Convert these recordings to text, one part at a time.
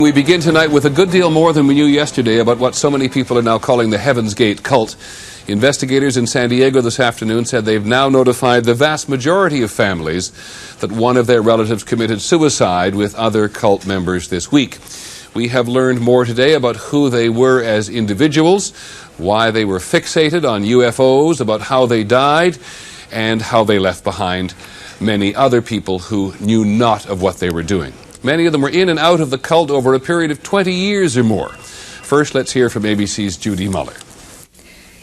We begin tonight with a good deal more than we knew yesterday about what so many people are now calling the Heaven's Gate cult. Investigators in San Diego this afternoon said they've now notified the vast majority of families that one of their relatives committed suicide with other cult members this week. We have learned more today about who they were as individuals, why they were fixated on UFOs, about how they died, and how they left behind many other people who knew not of what they were doing. Many of them were in and out of the cult over a period of 20 years or more. First, let's hear from ABC's Judy Muller.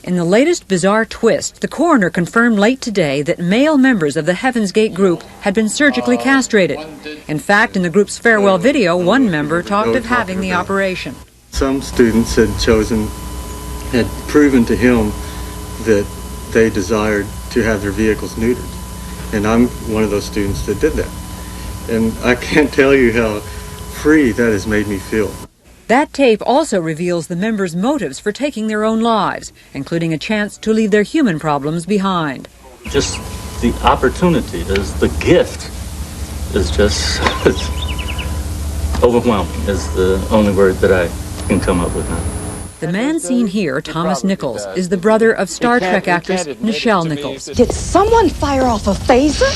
In the latest bizarre twist, the coroner confirmed late today that male members of the Heaven's Gate group had been surgically castrated. In fact, in the group's farewell video, one member talked of having the operation. Some students had proven to him that they desired to have their vehicles neutered. And I'm one of those students that did that. And I can't tell you how free that has made me feel. That tape also reveals the members' motives for taking their own lives, including a chance to leave their human problems behind. Just the opportunity, the gift is just overwhelming is the only word that I can come up with now. The man seen here, Thomas Nichols, is the brother of Star Trek actress Nichelle Nichols. Did someone fire off a phaser?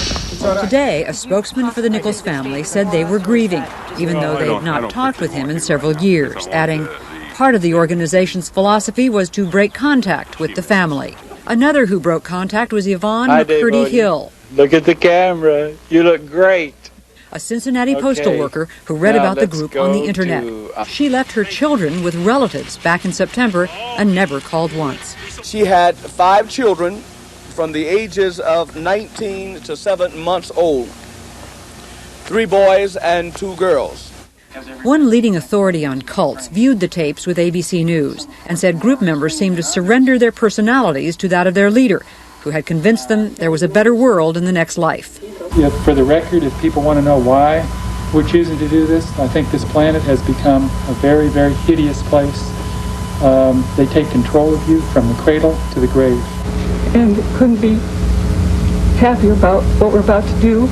Today, a spokesman for the Nichols family said they were grieving, even though they had not talked with him in several years, adding, part of the organization's philosophy was to break contact with the family. Another who broke contact was Yvonne McCurdy Hill. Look at the camera. You look great. A Cincinnati postal worker who read about the group on the internet. She left her children with relatives back in September and never called once. She had 5 children from the ages of 19 to 7 months old, 3 boys and 2 girls. One leading authority on cults viewed the tapes with ABC News and said group members seemed to surrender their personalities to that of their leader, who had convinced them there was a better world in the next life. For the record, if people want to know why we're choosing to do this, I think this planet has become a very, very hideous place. They take control of you from the cradle to the grave. And couldn't be happier about what we're about to do.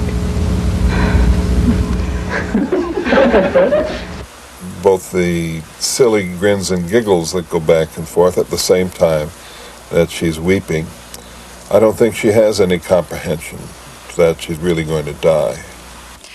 Both the silly grins and giggles that go back and forth at the same time that she's weeping, I don't think she has any comprehension that she's really going to die.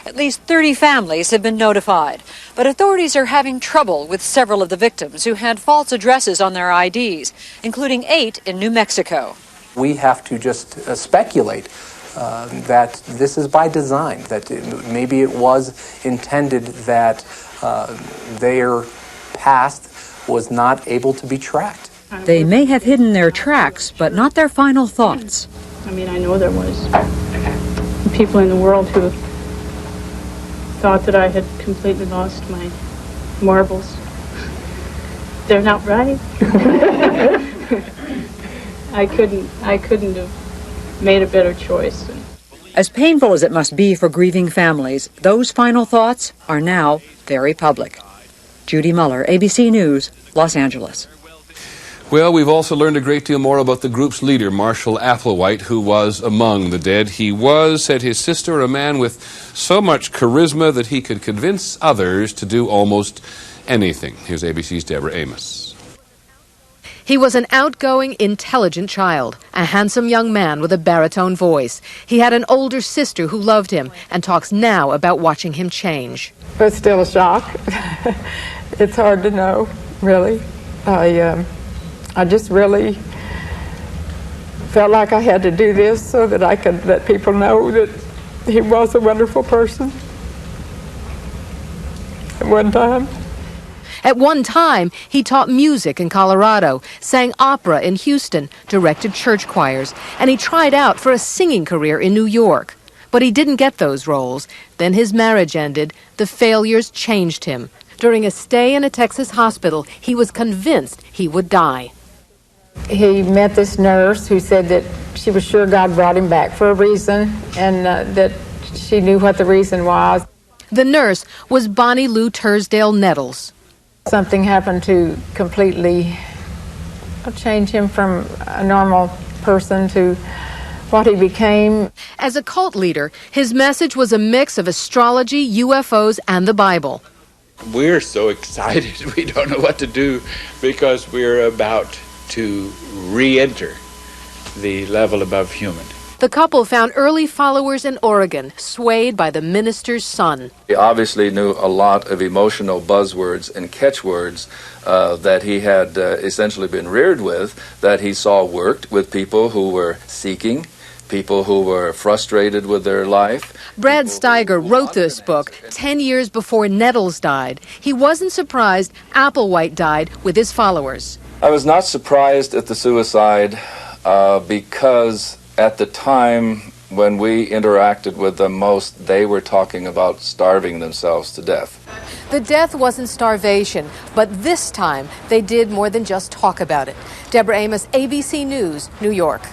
At least 30 families have been notified, but authorities are having trouble with several of the victims who had false addresses on their IDs, including 8 in New Mexico. We have to just speculate that this is by design, that maybe it was intended that their past was not able to be tracked. They may have hidden their tracks, but not their final thoughts. I mean, I know there was people in the world who thought that I had completely lost my marbles. They're not right. I couldn't have made a better choice. As painful as it must be for grieving families, those final thoughts are now very public. Judy Muller, ABC News, Los Angeles. Well, we've also learned a great deal more about the group's leader, Marshall Applewhite, who was among the dead. He was, said his sister, a man with so much charisma that he could convince others to do almost anything. Here's ABC's Deborah Amos. He was an outgoing, intelligent child, a handsome young man with a baritone voice. He had an older sister who loved him and talks now about watching him change. But still a shock. It's hard to know, really. I just really felt like I had to do this so that I could let people know that he was a wonderful person at one time. At one time, he taught music in Colorado, sang opera in Houston, directed church choirs, and he tried out for a singing career in New York. But he didn't get those roles. Then his marriage ended. The failures changed him. During a stay in a Texas hospital, he was convinced he would die. He met this nurse who said that she was sure God brought him back for a reason, and that she knew what the reason was. The nurse was Bonnie Lou Tersdale Nettles. Something happened to completely change him from a normal person to what he became. As a cult leader, his message was a mix of astrology, UFOs, and the Bible. We're so excited we don't know what to do because we're about to re-enter the level above human. The couple found early followers in Oregon, swayed by the minister's son. He obviously knew a lot of emotional buzzwords and catchwords that he had essentially been reared with, that he saw worked with people who were seeking, people who were frustrated with their life. Brad Steiger wrote this book 10 years before Nettles died. He wasn't surprised Applewhite died with his followers. I was not surprised at the suicide because at the time when we interacted with them most, they were talking about starving themselves to death. The death wasn't starvation, but this time they did more than just talk about it. Deborah Amos, ABC News, New York.